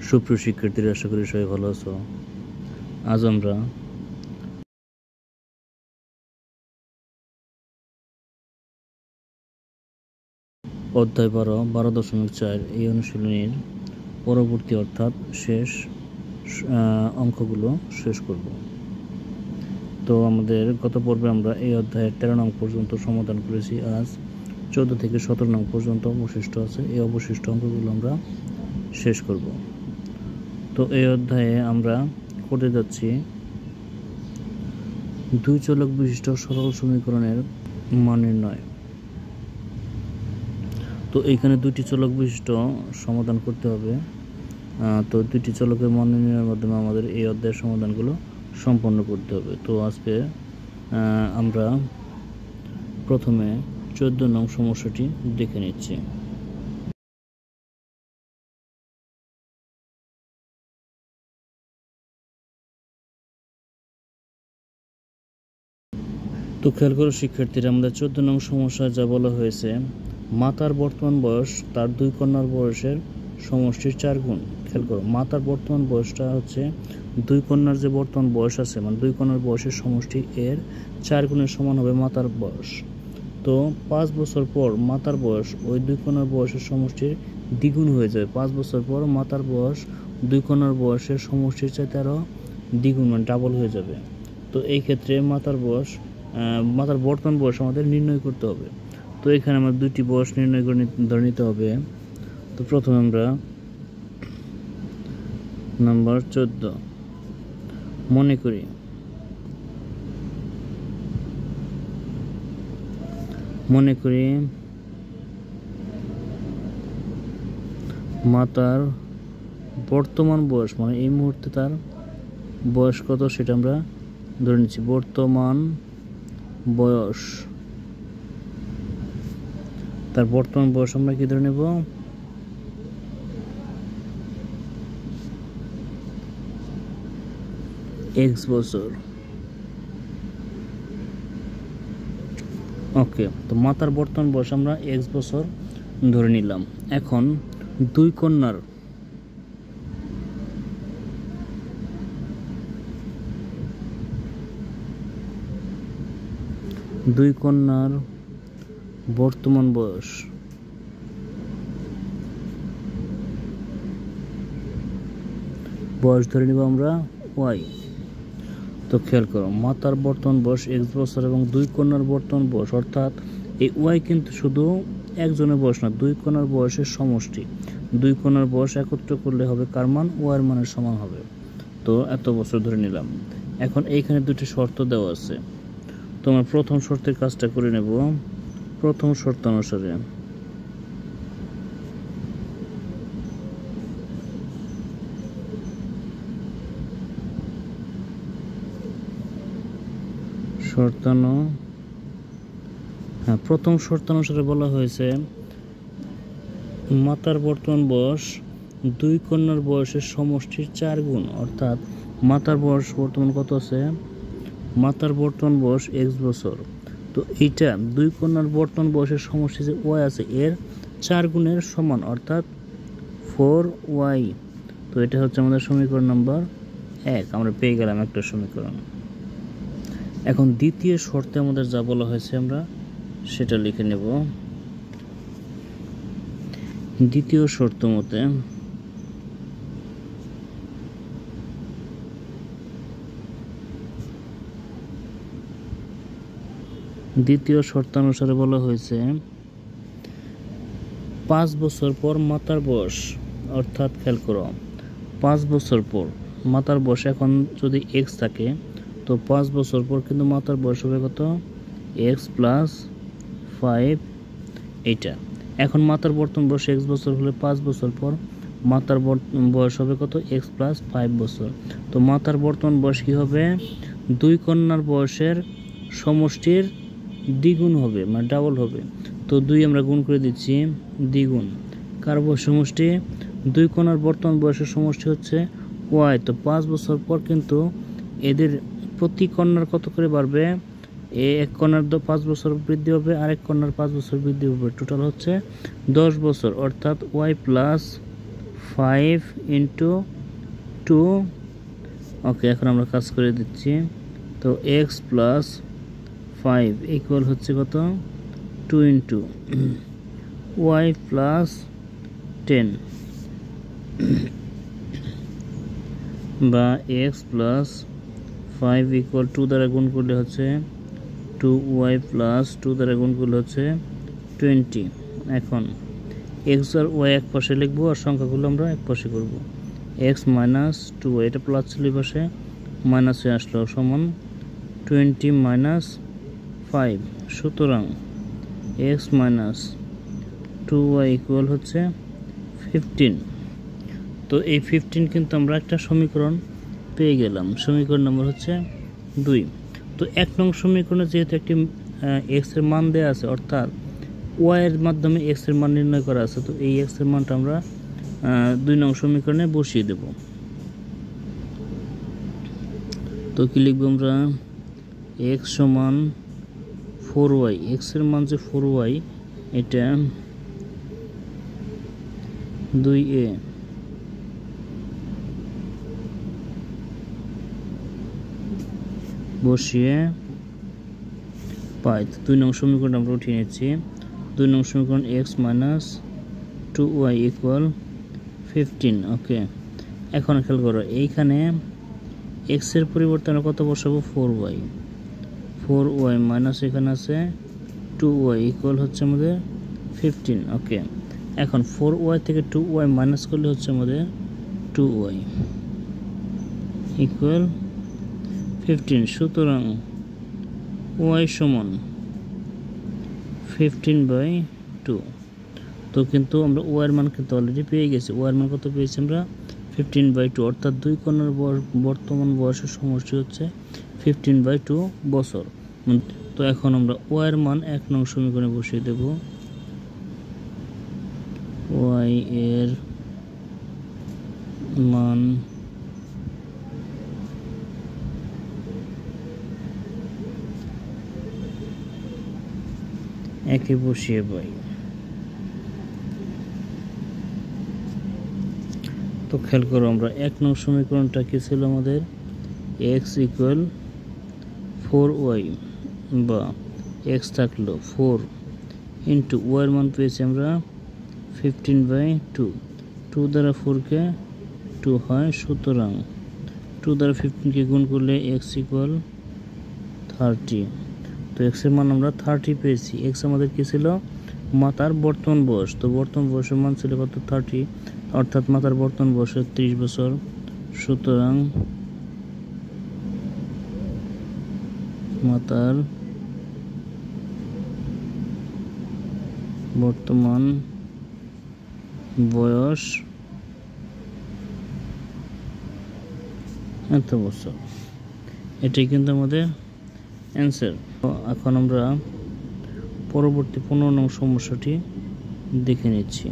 সুপ্রিয় শিক্ষার্থীরা, আশা করি সবাই ভালো আছো। আজ আমরা অধ্যায় 12.4 এই অনুশীলনীর পরবর্তী অর্থাৎ শেষ অঙ্কগুলো শেষ করব। তো আমাদের গত পর্বে আমরা এই অধ্যায়ের 13 নং পর্যন্ত সমাধান করেছি। আজ 14 থেকে 17 নং পর্যন্ত অবশিষ্ট আছে। এই অবশিষ্ট অঙ্কগুলো আমরা শেষ করব। তো এই অধ্যায়ে আমরা করতে যাচ্ছি দুই চলক বিশিষ্ট সরল সমীকরণের মান নির্ণয়। তো এইখানে দুইটি চলক বিশিষ্ট সমাধান করতে হবে। তো দুইটি চলকের মান নির্ণয়ের মাধ্যমে আমাদের এই অধ্যায়ের সমাধানগুলো সম্পন্ন করতে হবে। তো আজকে আমরা প্রথমে 14 নং সমস্যাটি দেখে নিচ্ছি। তো খেয়াল করো শিক্ষার্থীরা, আমাদের 14 নং সমস্যায় যা বলা হয়েছে, মাতার বর্তমান বয়স তার দুই কন্যার বয়সের সমষ্টির 4 গুণ। খেয়াল করো, মাতার বর্তমান বয়সটা হচ্ছে দুই কন্যার যে বর্তমান বয়স আছে, মানে দুই কন্যার বয়সের সমষ্টি এর 4 গুণের সমান হবে মাতার বয়স। তো 5 বছর পর মাতার বয়স ওই দুই কন্যার বয়সের সমষ্টির দ্বিগুণ হয়ে যাবে। 5 বছর পর মাতার বয়স দুই কন্যার বয়সের সমষ্টির চাইতে আরও দ্বিগুণ, মানে ডাবল হয়ে যাবে। তো এই ক্ষেত্রে মাতার বর্তমান বয়স আমাদের নির্ণয় করতে হবে। তো এখানে আমার দুইটি বয়স নির্ণয় করে ধরে নিতে হবে। তো প্রথমে আমরা নাম্বার 14 মনে করি মাতার বর্তমান বয়স, মানে এই মুহূর্তে তার বয়স কত সেটা আমরা ধরে নিচ্ছি। বর্তমান বয়স, তার বর্তমান বয়স আমরা কি ধরে নেব? x বছর। ওকে, তো মাতার বর্তমান বয়স আমরা x বছর ধরে নিলাম। এখন দুই কন্যার বর্তমান বয়স ধরে নিব আমরা y। তো খেয়াল করো, মাতার বর্তমান বয়স x বছর এবং দুই কন্যার বর্তমান বয়স, অর্থাৎ এই y কিন্তু শুধু একজনের বয়স না, দুই কন্যার বয়সের সমষ্টি। দুই কন্যার বয়স একত্র করলে হবে কার মান? y এর মানের সমান হবে। তো এত বছর ধরে নিলাম। এখন এইখানে দুটি শর্ত দেওয়া আছে। তো আমরা প্রথম শর্তের কাজটা করে নেব। প্রথম শর্ত অনুসারে প্রথম শর্ত অনুসারে বলা হয়েছে মাতার বর্তমান বয়স দুই কন্যার বয়সের সমষ্টির 4 গুণ, অর্থাৎ মাতার বয়স বর্তমান কত আছে? মাতার বর্তমান বয়স x বছর। তো এইটা দুই কন্যার বর্তমান বয়সের সমষ্টি যে y আছে এর 4 গুণের সমান, অর্থাৎ 4y। তো এটা হচ্ছে আমাদের সমীকরণ নাম্বার 1। আমরা পেয়ে গেলাম একটা সমীকরণ। এখন দ্বিতীয় শর্তে আমাদের যা বলা হয়েছে আমরা সেটা লিখে নেব। দ্বিতীয় শর্ত মতে দ্বিতীয় শর্তানুসারে বলা হয়েছে 5 বছর পর মাতার বয়স, অর্থাৎ খেয়াল করো 5 বছর পর মাতার বয়স এখন যদি x থাকে, তো 5 বছর পর কিন্তু মাতার বয়স হবে কত? x প্লাস 5 এইটা। এখন মাতার বর্তমান বয়স x বছর হলে 5 বছর পর মাতার বয়স হবে কত? x প্লাস 5 বছর। তো মাতার বর্তমান বয়স কী হবে? দুই কন্যার বয়সের সমষ্টির দ্বিগুণ হবে, মানে ডাবল হবে। তো 2 আমরা গুণ করে দিচ্ছি, দ্বিগুণ। কার বয়স সমষ্টি? দুই কন্যার বর্তমান বয়সের সমষ্টি হচ্ছে y। তো 5 বছর পর কিন্তু এদের প্রতি কন্যার কত করে বাড়বে? এক কন্যার 5 বছর বৃদ্ধি হবে, আরেক কন্যার 5 বছর বৃদ্ধি হবে। টোটাল হচ্ছে 10 বছর, অর্থাৎ y প্লাস 5 ইন্টু 2। ওকে, এখন আমরা কাজ করে দিচ্ছি। তো এক্স প্লাস 5 ইকুয়াল হচ্ছে কত? 2 ইন্টু ওয়াই প্লাস 10 বা এক্স প্লাস 5 ইকুয়াল 2 দ্বারা গুণ করলে হচ্ছে 2y প্লাস 2 দ্বারা গুণ করলে হচ্ছে 20। এখন এক্স আর ওয়াই এক পাশে লিখবো আর সংখ্যাগুলো আমরা এক পাশে করবো। এক্স মাইনাস 2y, এটা প্লাস ছিল এই পাশে, মাইনাস হয়ে আসলো, সমান 20 মাইনাস 5। সুতরাং এক্স মাইনাস 2y ইকুয়াল হচ্ছে 15। তো এই 15 কিন্তু আমরা একটা সমীকরণ পেয়ে গেলাম। সমীকরণ নম্বর হচ্ছে 2। তো 1 নং সমীকরণে যেহেতু একটি এক্স এর মান দেওয়া আছে, অর্থাৎ ওয়াই এর মাধ্যমে এক্স এর মান নির্ণয় করা আছে, তো এই এক্স এর মানটা আমরা 2 নং সমীকরণে বসিয়ে দেব। তো কি লিখবো আমরা? এক্স সমান 4y, এক্স এর মান যে 4y, এটা 2a বসিয়ে পাই। 2 নং সমীকরণ আমরা উঠিয়ে নিচ্ছি। 2 নং সমীকরণ এক্স মাইনাস 2y ইকুয়াল 15। ওকে, এখন খেয়াল করো, এইখানে এক্স এর পরিবর্তে আমরা কত বসাবো? 4y। 4y মাইনাস এখানে আছে 2y ইকুয়াল হচ্ছে আমাদের 15। ওকে, এখন 4y থেকে 2y মাইনাস করলে হচ্ছে আমাদের 2y ইকুয়াল 15। সুতরাং y সমান 15/2। তো কিন্তু আমরা y এর মান কিন্তু অলরেডি পেয়ে গেছি। y এর মান কত পেয়েছি আমরা? 15/2, অর্থাৎ দুই কন্যার বর্তমান বয়সের সমষ্টি হচ্ছে 15/2 বছর। তো এখন আমরা y এর মান 1 নং সমীকরণে বসিয়ে দেব। y এর মান একে বসিয়ে পাই। তো খেয়াল করো, আমরা 1 নং সমীকরণটা কি ছিল আমাদের? x ইকুয়াল 4y বা x থাকলো 4 ইন্টু y এর মান পেয়েছি আমরা 15/2। 2 দ্বারা 4 কে 2 হয়, সুতরাং 2 দ্বারা 15 কে গুণ করলে x ইকুয়াল 30। তো x এর মান আমরা 30 পেয়েছি। x আমাদের কি ছিল? মাতার বর্তমান বয়স। তো বর্তমান বয়সের মান ছিল কত? 30, অর্থাৎ মাতার বর্তমান বয়স 30 বছর। সুতরাং মাতার বর্তমান বয়স এত বছর। এটাই কিন্তু আমাদের অ্যান্সার। এখন আমরা পরবর্তী 15 নং সমস্যাটি দেখে নিচ্ছি।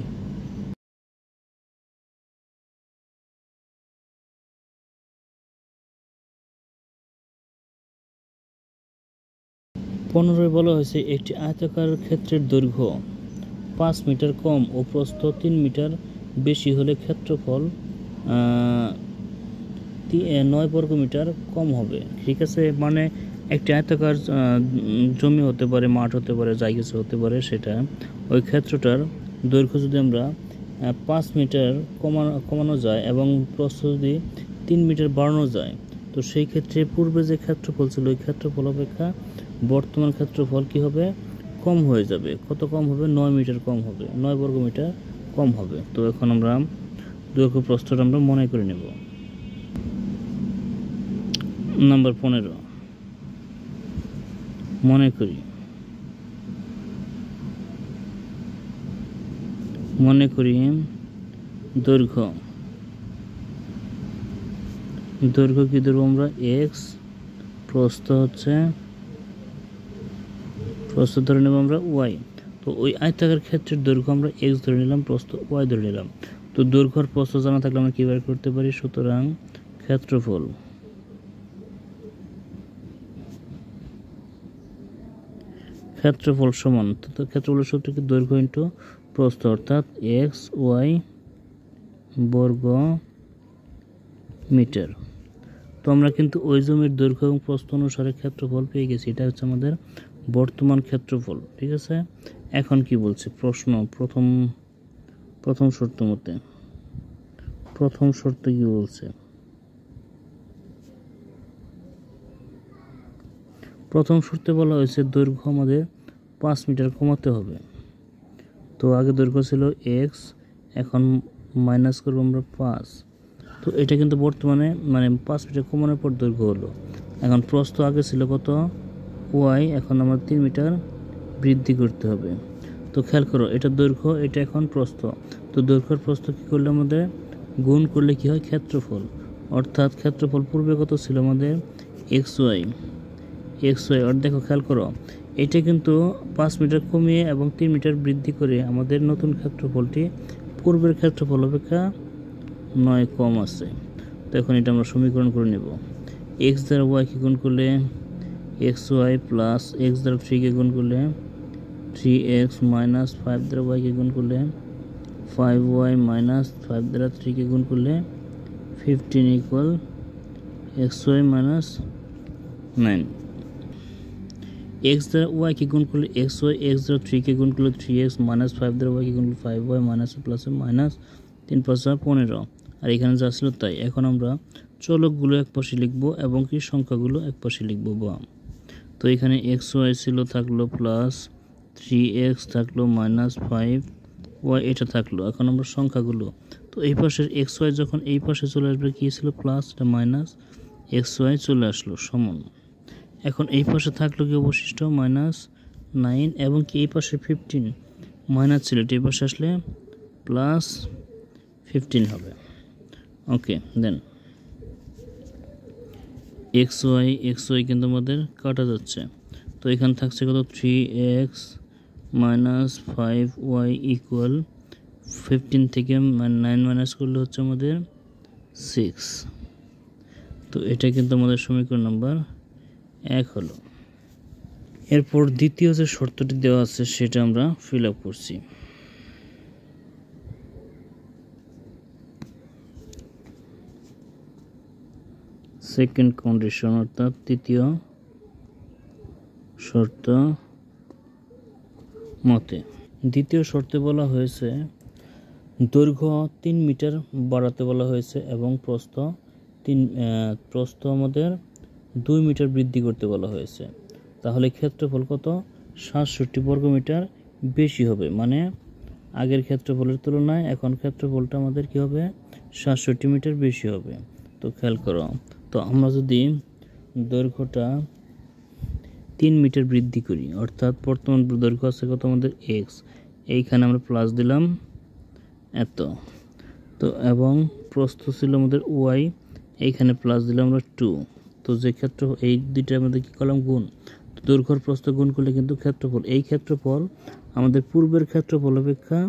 15 বলা হয়েছে একটি আয়তাকার ক্ষেত্রের দৈর্ঘ্য 5 মিটার কম ও প্রস্থ 3 মিটার বেশি হলে ক্ষেত্রফল 9 বর্গ মিটার কম হবে। ঠিক আছে, মানে একটি আয়তাকার জমি হতে পারে, মাঠ হতে পারে, যাই কিছু হতে পারে, সেটা ওই ক্ষেত্রটার দৈর্ঘ্য যদি আমরা 5 মিটার কমানো যায় এবং প্রস্থ যদি 3 মিটার বাড়ানো যায়, তো সেই ক্ষেত্রে পূর্বে যে ক্ষেত্রফল ছিল ওই ক্ষেত্রফল অপেক্ষা বর্তমান ক্ষেত্রফল কি হবে? কম হয়ে যাবে। কত কম হবে? 9 মিটার কম হবে, 9 বর্গ মিটার কম হবে। তো এখন আমরা দৈর্ঘ্য প্রস্থটা আমরা মনে করে নেব। নাম্বার 15 মনে করি দৈর্ঘ্য কি ধরবো আমরা? এক্স, প্রস্থ ধরে নেব আমরা ওয়াই। তো ওই আয়তাকার ক্ষেত্রের দৈর্ঘ্য আমরা এক্স ধরে নিলাম, প্রস্থ ওয়াই ধরে নিলাম। তো দৈর্ঘ্য আর প্রস্থ জানা থাকলে আমরা কী বের করতে পারি? সুতরাং ক্ষেত্রফল সমান, তো ক্ষেত্রফলের সূত্র কি? দৈর্ঘ্য ইন্টু প্রস্থ, অর্থাৎ এক্স ওয়াই বর্গ মিটার। তো আমরা কিন্তু ওই জমির দৈর্ঘ্য এবং প্রস্থ অনুসারে ক্ষেত্রফল পেয়ে গেছি। এটা হচ্ছে আমাদের বর্তমান ক্ষেত্রফল, ঠিক আছে। এখন কি বলছে প্রশ্ন, প্রথম শর্ত মতে, প্রথম শর্তে কি বলছে? প্রথম শর্তে বলা হয়েছে দৈর্ঘ্য আমাদের 5 মিটার কমাতে হবে। তো আগে দৈর্ঘ্য ছিল x, এখন মাইনাস করবো আমরা 5। তো এটা কিন্তু বর্তমানে মানে 5 মিটার কমানোর পর দৈর্ঘ্য হলো। এখন প্রস্থ আগে ছিল কত y, এখন আমার 3 মিটার বৃদ্ধি করতে হবে। তো খেয়াল করো, এটা দৈর্ঘ্য, এটা এখন প্রস্থ। তো দৈর্ঘ্যের প্রস্থ কী করলে আমাদের গুণ করলে কি হয়? ক্ষেত্রফল। অর্থাৎ ক্ষেত্রফল পূর্বে কত ছিল আমাদের? xy। আর দেখো খেয়াল করো, এটা কিন্তু 5 মিটার কমিয়ে এবং 3 মিটার বৃদ্ধি করে আমাদের নতুন ক্ষেত্রফলটি পূর্বের ক্ষেত্রফল অপেক্ষা 9 কম আছে। তো এখন এটা আমরা সমীকরণ করে নেব। x দ্বারা y কে গুণ করলে xy প্লাস x দ্বারা 3 কে গুণ করলে 3x মাইনাস 5 দ্বারা y কে গুণ করলে 5y মাইনাস 5 দ্বারা 3 কে গুণ করলে 15 ইকুয়াল xy মাইনাস 9। x দ্বারা y কে গুণ করলে xy, x দ্বারা 3 কে গুণ করলে 3x মাইনাস 5 দ্বারা y কে গুণ করলে 5y মাইনাস প্লাস মাইনাস 3 5 15। আর এখানে যা ছিল তাই। এখন আমরা চলকগুলো এক পাশে লিখব এবং কি সংখ্যাগুলো এক পাশে লিখব বাম। তো এখানে xy ছিল থাকলো প্লাস 3x থাকলো মাইনাস 5y এটা থাকলো। এখন আমরা সংখ্যাগুলো, তো এই পাশের xy যখন এই পাশে চলে আসবে কি ছিল প্লাস, এটা মাইনাস xy চলে আসলো সমান। এখন এই পাশে থাকলো কি অবশিষ্ট -9 এবং কি এই পাশে 15 মাইনাস ছিল, এই পাশে আসলে প্লাস 15 হবে। ওকে, দেন xy কিন্তু আমাদের কাটা যাচ্ছে। তো এখানে থাকছে কত? 3x মাইনাস 5y ইকুয়াল 15 থেকে 9 মাইনাস করলে হচ্ছে আমাদের 6। তো এটা কিন্তু আমাদের সমীকরণ নাম্বার 1 হলো। এরপর দ্বিতীয় যে শর্তটি দেওয়া আছে সেটা আমরা ফিল আপ করছি। সেকেন্ড কন্ডিশন অর্থাৎ তৃতীয় শর্ত মতে, দ্বিতীয় শর্তে বলা হয়েছে দৈর্ঘ্য 3 মিটার বাড়াতে বলা হয়েছে এবং প্রস্থ আমাদের 2 মিটার বৃদ্ধি করতে বলা হয়েছে। তাহলে ক্ষেত্রফল কত? 67 বর্গমিটার বেশি হবে। মানে আগের ক্ষেত্রফলের তুলনায় এখন ক্ষেত্রফলটা আমাদের কি হবে? 67 মিটার বেশি হবে। তো খেয়াল করো, তো আমরা যদি দৈর্ঘ্যটা 3 মিটার বৃদ্ধি করি, অর্থাৎ বর্তমান দৈর্ঘ্য আছে কত আমাদের x, এইখানে আমরা প্লাস দিলাম এত। তো এবং প্রস্থ ছিল আমাদের y, এইখানে প্লাস দিলাম আমরা 2। তো যে ক্ষেত্র এই দুইটার মধ্যে কি করলাম? গুণ। তো দৈর্ঘ্যর প্রস্থ গুণ করলে কিন্তু ক্ষেত্রফল, এই ক্ষেত্রফল আমাদের পূর্বের ক্ষেত্রফল অপেক্ষা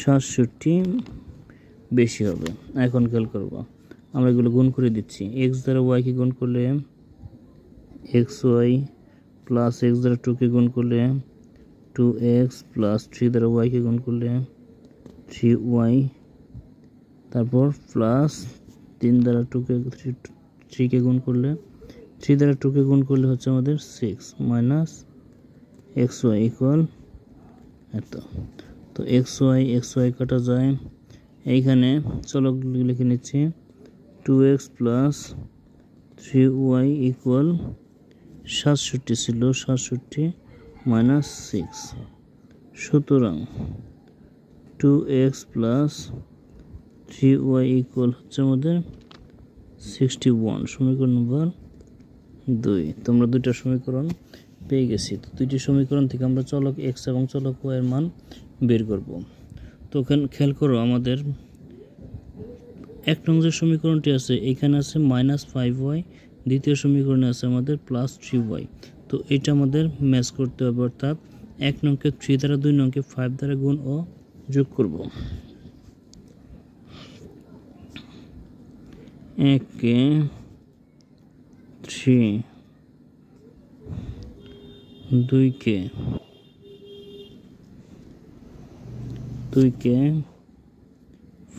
67 বেশি হবে। এখন খেয়াল করব, আমরা এগুলো গুণ করে দিচ্ছি। x দ্বারা y কে গুণ করলে xy প্লাস x দ্বারা 2 কে গুণ করলে 2x প্লাস 3 দ্বারা y কে গুণ করলে 3y, তারপর প্লাস 3 দ্বারা 3 কে গুণ করলে 3 দ্বারা 2 কে গুণ করলে হচ্ছে আমাদের 6 মাইনাস xy ইকুয়াল এত। তো xy কাটা যায়, এইখানে চলক লিখে নিচ্ছি 2x প্লাস 3y ইকুয়াল 67 ছিল, 67 মাইনাস 6। সুতরাং 2x প্লাস 3y ইকুয়াল হচ্ছে আমাদের 61, সমীকরণ নম্বর 2। তোমরা দুইটা সমীকরণ পেয়ে গেছি। তো দুইটি সমীকরণ থেকে আমরা চলক x এবং চলক y এর মান বের করব। তো এখানে খেয়াল করো, আমাদের এক নং যে সমীকরণটি আছে এখানে আছে -5y, দ্বিতীয় সমীকরণে আছে আমাদের +3y। তো এটা আমাদের ম্যাচ করতে হবে, অর্থাৎ এক নংকে 3 দ্বারা, 2 নংকে 5 দ্বারা গুণ ও যোগ করব। 1 কে 3, 2 কে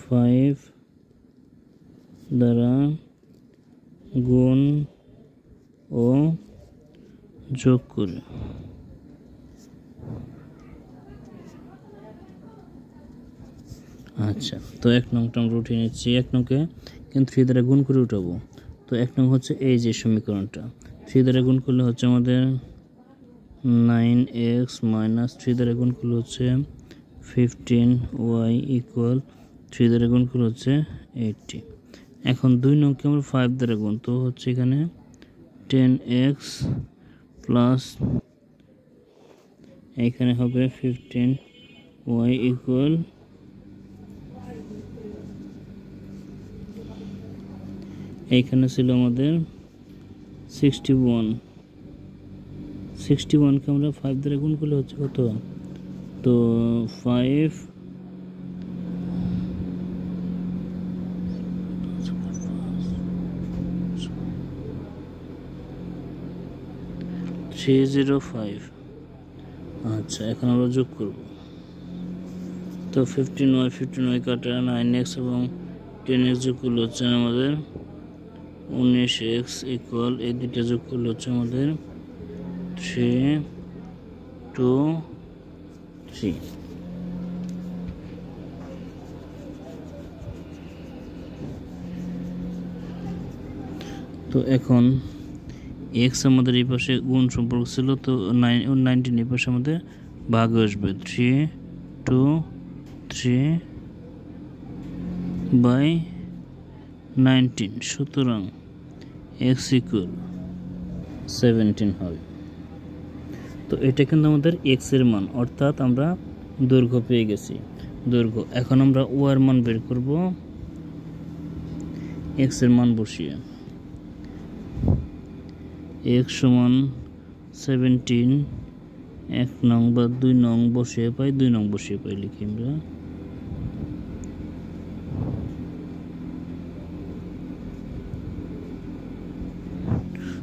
5 5 দ্বারা গুণ ও যোগ করি। আচ্ছা, তো 1 নংটা আমরা উঠিয়ে নিচ্ছি। 1 নংকে কিন্তু 3 দ্বারা গুণ করে উঠাবো। তো 1 নং হচ্ছে এই যে সমীকরণটা, 3 দ্বারা গুণ করলে হচ্ছে আমাদের 9x মাইনাস 3 দ্বারা গুণ করলে হচ্ছে 15y ইকুয়াল 3 দ্বারা গুণ করলে হচ্ছে 80। এখন 2 নংকে আমরা 5 দ্বারা গুণ, তো হচ্ছে এখানে 10x প্লাস এখানে হবে 15y ইকুয়াল এইখানে ছিল আমাদের 61কে আমরা 5 দ্বারা গুণ করলে হচ্ছে কত, তো 5 305। আচ্ছা, এখন আমরা যোগ করব। তো 15y কাটা 9x এবং 10x যোগ করলে হচ্ছে আমাদের 19x ইকুয়াল এই দুইটা যোগ করলে হচ্ছে আমাদের 3 2 3। তো এখন x আমাদের এই পাশে গুণ সম্পর্ক ছিল, তো 19 এই পাশে আমাদের ভাগ আসবে 3 2 3 বাই 19, সুতরাং x ইকুয়াল 17 হবে। তো এটা কিন্তু আমাদের x এর মান, অর্থাৎ আমরা দৈর্ঘ্য পেয়ে গেছি। দৈর্ঘ্য, এখন আমরা y এর মান বের করব x এর মান বসিয়ে। x সমান 17, 1 নং বা 2 নং বসিয়ে পাই, 2 নং বসিয়ে পাই লিখি আমরা।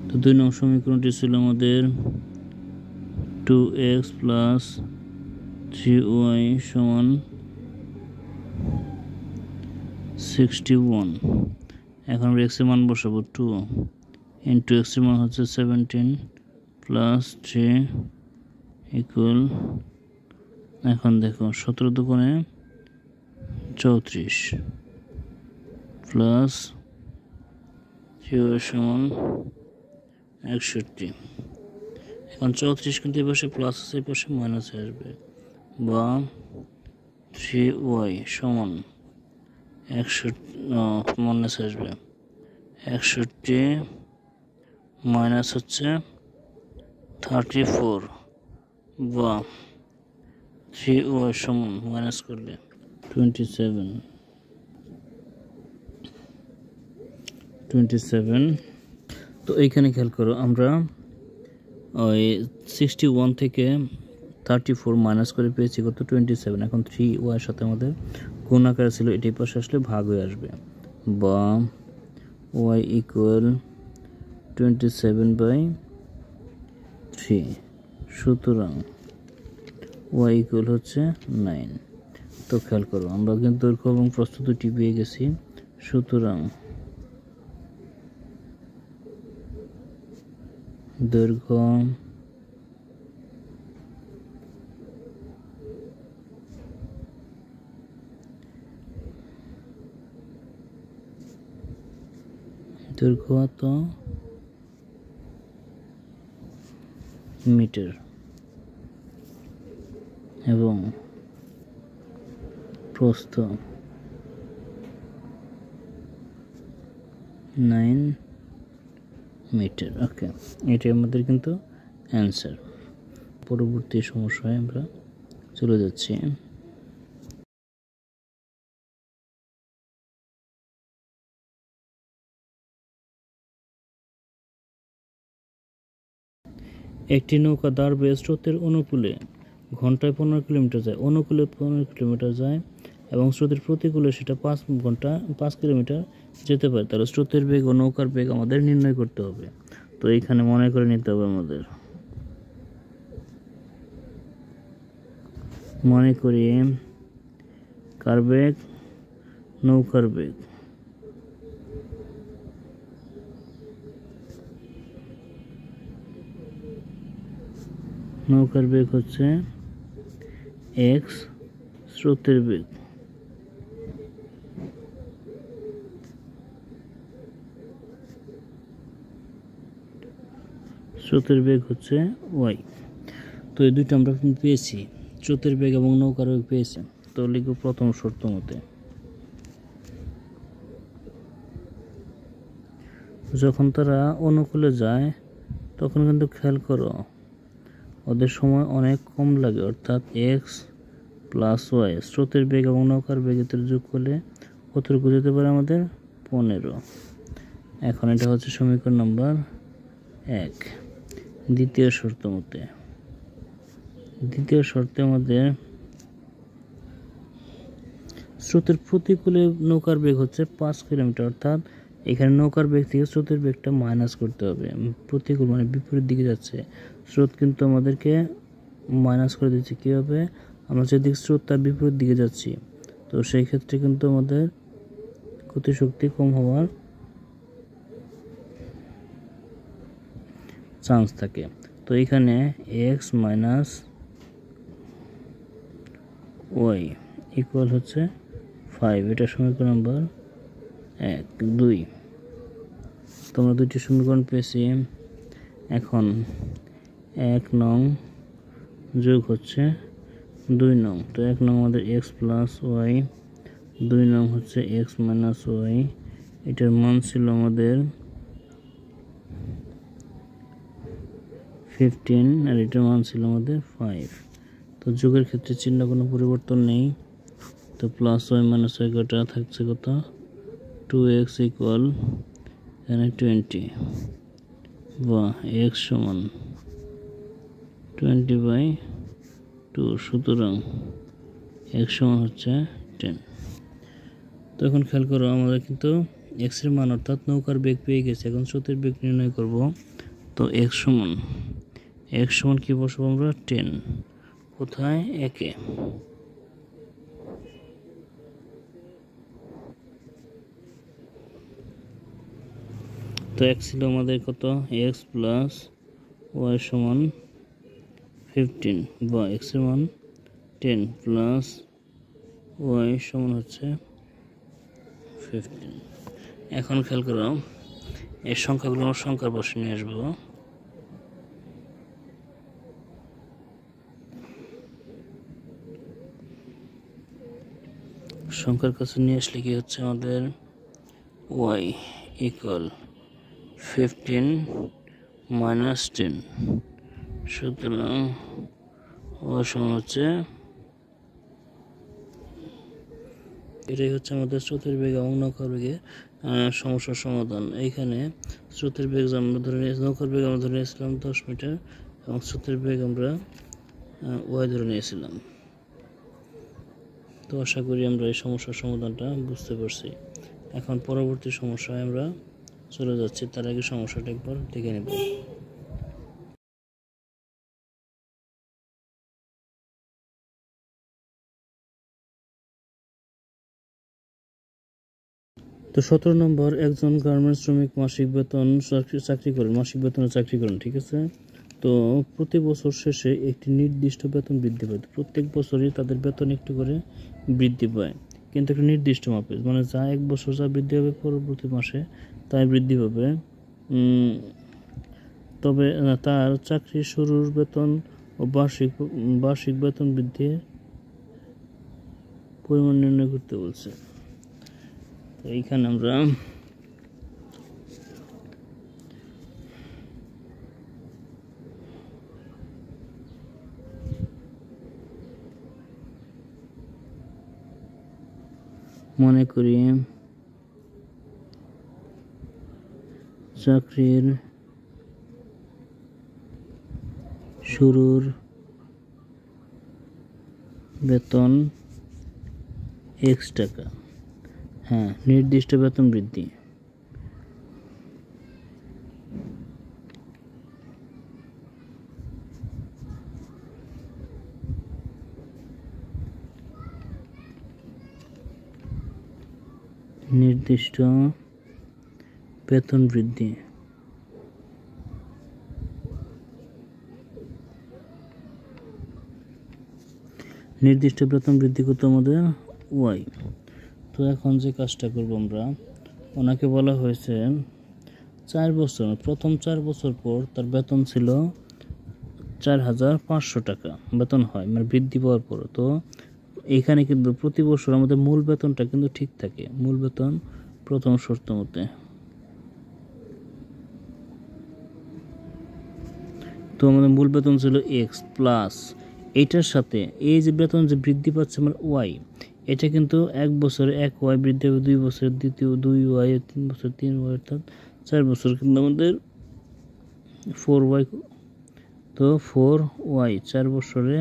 তো 2 নং সমীকরণটি ছিল আমাদের 2x প্লাস 3y সমান 61। এখন আমরা x এর মান বসাবো 2 ইন্টু x এর মান হচ্ছে 17 প্লাস 3 ইকুয়াল, এখন দেখো 17 দুগুণে 34 প্লাস 3y সমান 61। এখন 34 কিন্তু এই পাশে প্লাস আছে, এই পাশে মাইনাস আসবে, বা 3y সমান 61 মাইনাস আসবে 61 মাইনাস হচ্ছে 34, বা 3y সমান মাইনাস করলে 27। তো এইখানে খেয়াল করো, আমরা ওই 61 থেকে 34 মাইনাস করে পেয়েছি কত 27। এখন 3y সাথে আমাদের গুণ আকারে ছিল, এটি পাশে আসলে ভাগ হয়ে আসবে, বা y ইকুয়াল 27/3, সুতরাং y ইকুয়াল হচ্ছে 9। তো খেয়াল করো, আমরা কিন্তু দৈর্ঘ্য এবং প্রস্থ দুটি পেয়ে গেছি, সুতরাং দৈর্ঘ্য তো মিটার এবং প্রস্থ 9 মিটার। ওকে, এটাই আমাদের কিন্তু অ্যান্সার। পরবর্তী সমস্যায় আমরা চলে যাচ্ছি। একটি নৌকা দাঁড়বে স্রোতের অনুকূলে ঘন্টায় 15 কিলোমিটার যায়, অনুকূলে 15 কিলোমিটার যায় এবং স্রোতের প্রতিকূলে সেটা 5 কিলোমিটার যেতে পারে। তাহলে স্রোতের বেগ ও নৌকার বেগ আমাদের নির্ণয় করতে হবে। তো এইখানে মনে করে নিতে হবে আমাদের, মনে করি কার বেগ, নৌকার বেগ, নৌকার বেগ হচ্ছে এক্স, স্রোতের বেগ হচ্ছে ওয়াই। তো এই দুইটা আমরা পেয়েছি, স্রোতের বেগ এবং নৌকার বেগ পেয়েছি। তো লিখব প্রথম শর্ত মতে, যখন তারা অনুকূলে যায় তখন কিন্তু খেয়াল করো ওদের সময় অনেক কম লাগে, অর্থাৎ এক্স প্লাস ওয়াই স্রোতের বেগ এবং নৌকার বেগের যোগ করলে কতটুকু যেতে পারে আমাদের 15। এখন এটা হচ্ছে সমীকরণ নাম্বার 1। দ্বিতীয় শর্ত মতে, দ্বিতীয় শর্তে আমাদের স্রোতের প্রতিকূলে নৌকার বেগ হচ্ছে 5 কিলোমিটার, অর্থাৎ এখানে নৌকার বেগ থেকে স্রোতের বেগটা মাইনাস করতে হবে। প্রতিকূল মানে বিপরীত দিকে যাচ্ছে, স্রোত কিন্তু আমাদেরকে মাইনাস করে দিচ্ছে। কী হবে, আমরা যেদিকে স্রোত তার বিপরীত দিকে যাচ্ছি, তো সেই ক্ষেত্রে কিন্তু আমাদের গতিশক্তি কম হওয়ার চান্স থাকে। তো এখানে এক্স মাইনাস ওয়াই ইকুয়াল হচ্ছে 5, এটা সমীকরণ নাম্বার 1 2। তোমরা দুইটি সমীকরণ পেয়েছি। এখন 1 নং যোগ হচ্ছে 2 নং, তো 1 নং আমাদের এক্স প্লাস ওয়াই, 2 নং হচ্ছে এক্স মাইনাস ওয়াই, এটার মান ছিল আমাদের 15 আর এটার মান ছিল আমাদের 5। তো যোগের ক্ষেত্রে চিহ্ন কোনো পরিবর্তন নেই, তো প্লাস ওয়াই মাইনাস ওয়াই কটা থাকছে কত, 2x ইকুয়াল এখানে 20 বা x সমান 20/2, সুতরাং x সমান হচ্ছে 10। তো এখন খেয়াল করো আমাদের কিন্তু x এর মান অর্থাৎ নৌকার বেগ পেয়ে গেছে, এখন স্রোতের বেগ নির্ণয় করব। তো x সমান কি বসাবো আমরা, 10, কোথায়, একে। তো x ছিল আমাদের কত, x প্লাস ওয়াই সমান 15 বা x এর মান 10 প্লাস ওয়াই সমান হচ্ছে 15। এখন খেয়াল করো এই সংখ্যাগুলো আমরা সংখ্যার বসে নিয়ে আসবো। সংখ্যার কাছে নিয়ে আসলে কি হচ্ছে আমাদের ওয়াই ইকুয়াল 15 মাইনাস 10, সুতরাং ওয়াই সমান হচ্ছে, এটাই হচ্ছে আমাদের স্রোতের বেগ এবং নৌকার বেগের সমস্যার সমাধান। এইখানে স্রোতের বেগ আমরা ধরে নিয়েছি, নৌকার বেগ আমরা ধরে নিয়েছিলাম 10 মিটার এবং স্রোতের বেগ আমরা ওয়াই ধরে নিয়েছিলাম। তো আশা করি আমরা এই সমস্যার সমাধানটা বুঝতে পারছি। এখন পরবর্তী সমস্যায় আমরা চলে যাচ্ছি, তার আগে সমস্যাটা একবার দেখে নেব। তো 17 নম্বর, একজন গার্মেন্টস শ্রমিক মাসিক বেতন চাকরি করেন, মাসিক বেতনে চাকরি করেন, ঠিক আছে। তো প্রতি বছর শেষে একটি নির্দিষ্ট বেতন বৃদ্ধি পায়, প্রত্যেক বছরই তাদের বেতন একটু করে বৃদ্ধি পায়, কিন্তু একটা নির্দিষ্ট মাপে, মানে যা এক বছর যা বৃদ্ধি হবে পরবর্তী মাসে তাই বৃদ্ধি পাবে। তবে তার চাকরির শুরুর বেতন ও বার্ষিক বেতন বৃদ্ধির পরিমাণ নির্ণয় করতে বলছে। তো এইখানে আমরা মনে করি চাকরির শুরুর বেতন x টাকা, হ্যাঁ নির্দিষ্ট বেতন বৃদ্ধি, নির্দিষ্ট বেতন বৃদ্ধি। নির্দিষ্ট বেতন বৃদ্ধি কত আমাদের ওয়াই। তো এখন যে কাজটা করব আমরা, ওনাকে বলা হয়েছে 4 বছর, প্রথম 4 বছর পর তার বেতন ছিল 4,500 টাকা বেতন হয়, মানে বৃদ্ধি পাওয়ার পর। তো এইখানে কিন্তু প্রতি বছর আমাদের মূল বেতনটা কিন্তু ঠিক থাকে, মূল বেতন প্রথম শর্ত মতে। তো আমাদের মূল বেতন ছিল এক্স প্লাস এইটার সাথে এই যে বেতন যে বৃদ্ধি পাচ্ছে আমার ওয়াই, এটা কিন্তু 1 বছরে 1 ওয়াই বৃদ্ধি হবে, 2 বছরে দ্বিতীয় 2 ওয়াই, 3 বছর 3 ওয়াই, অর্থাৎ 4 বছর কিন্তু আমাদের 4 ওয়াই। তো 4 ওয়াই 4 বছরে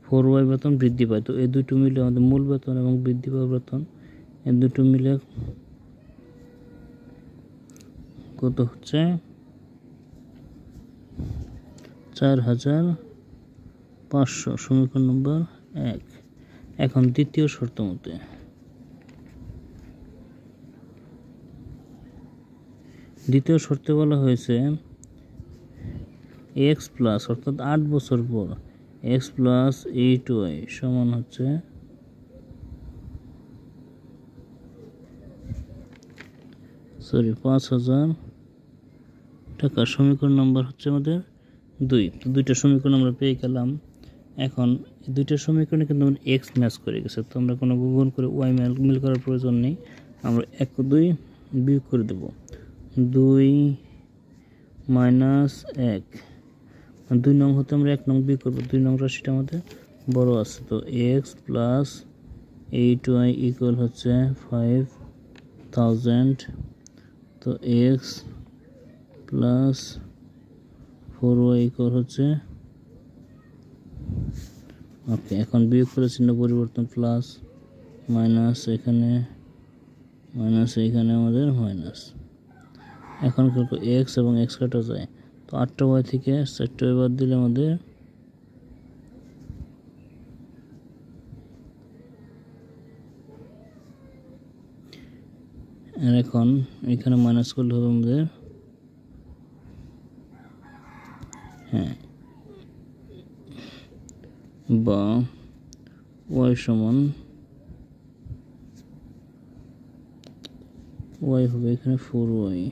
4 ওয়াই বেতন বৃদ্ধি পায়। তো এই দুটো মিলে আমাদের মূল বেতন এবং বৃদ্ধি পাওয়া বেতন, এই দুটো মিলে কত হচ্ছে 4,500, সমীকরণ নম্বর 1। এখন দ্বিতীয় শর্ত মতে দ্বিতীয় শর্তে বলা হয়েছে এক্স প্লাস, অর্থাৎ 8 বছর পর এক্স প্লাস 8y সমান হচ্ছে 5,000 টাকা। সমীকরণ নাম্বার হচ্ছে আমাদের 2। তো দুইটা সমীকরণ আমরা পেয়ে গেলাম। এখন দুইটা সমীকরণে কিন্তু আমরা এক্স ম্যাচ করে গেছে, তো আমরা কোনো গুণ করে ওয়াই মিল করার প্রয়োজন নেই। আমরা 1 ও 2 বিয়োগ করে দেব। 2 - 1, 2 নং হতে আমরা 1 নং বিয়োগ করবো, 2 নং রাশিটা আমাদের বড় আছে। তো এক্স প্লাস 8y ইকুয়াল হচ্ছে 5,000। তো এক্স প্লাস 4y ইকুয়াল হচ্ছে, ওকে, এখন বিয়োগ করে চিহ্ন পরিবর্তন, প্লাস মাইনাস, এখানে মাইনাস, এখানে আমাদের মাইনাস। এখন এক্স এবং এক্স কাটা যায়, তো 8টা ওয়াই থেকে 4টা ওয়াই বাদ দিলে আমাদের এখন এখানে মাইনাস করলে হবে আমাদের, হ্যাঁ, বা ওয়াই সমান ওয়াই হবে এখানে 4y,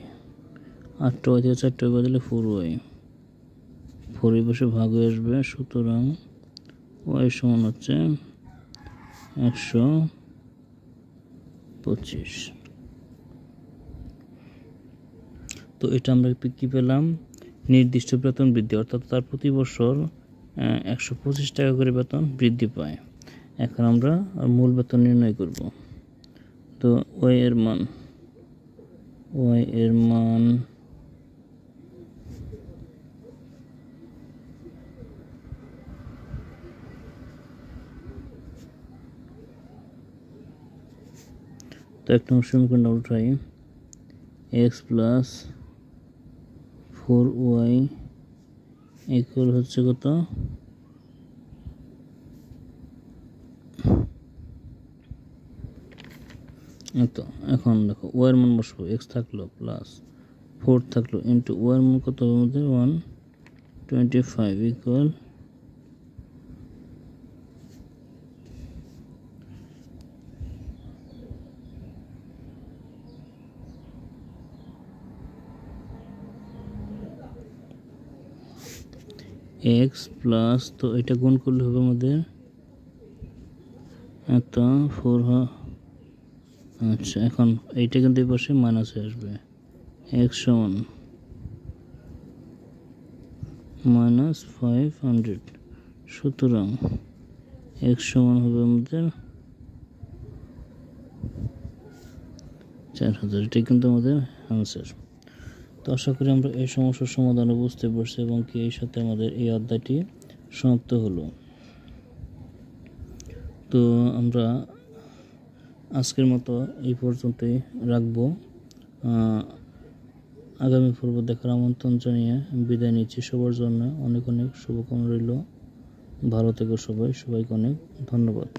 8টা ওয়াই থেকে 4টা ওয়াই বাদ দিলে 4y, 4 বসে ভাগ হয়ে আসবে। সুতরাং ওয়াই সমান হচ্ছে 125। তো এটা আমরা কি পেলাম, নির্দিষ্ট বেতন বৃদ্ধি, অর্থাৎ তার প্রতি বছর 125 টাকা করে বেতন বৃদ্ধি পায়। এখন আমরা মূল বেতন নির্ণয় করব। তো ওয়াই এর মান তো 1 নং সমীকরণটা উঠাই, এক্স প্লাস 4y ইকুয়াল হচ্ছে কত, তো এখন দেখো ওয়ার মান বসবো, এক্স থাকলো প্লাস 4 থাকলো ইন্টু ওয়ার মান কত হবে আমাদের 125 ইকুয়াল এক্স প্লাস, তো এটা গুণ করলে হবে আমাদের এত 4, আচ্ছা, এখন এইটা কিন্তু এই পাশে মাইনাস হয়ে আসবে, এক্স সমান -500। সুতরাং এক্স সমান হবে আমাদের 4,000। এটাই কিন্তু আমাদের আনসার। তো আশা করি আমরা এই সমস্যার সমাধানে বুঝতে পারছি এবং কি এই সাথে আমাদের এই অধ্যায়টি সমাপ্ত হলো। তো আমরা আজকের মতো এই পর্যন্তই রাখবো। আগামী পর্ব দেখার আমন্ত্রণ জানিয়ে বিদায় নিচ্ছি। সবার জন্য অনেক অনেক শুভকামনা রইল। ভালো থেকো সবাইকে অনেক ধন্যবাদ।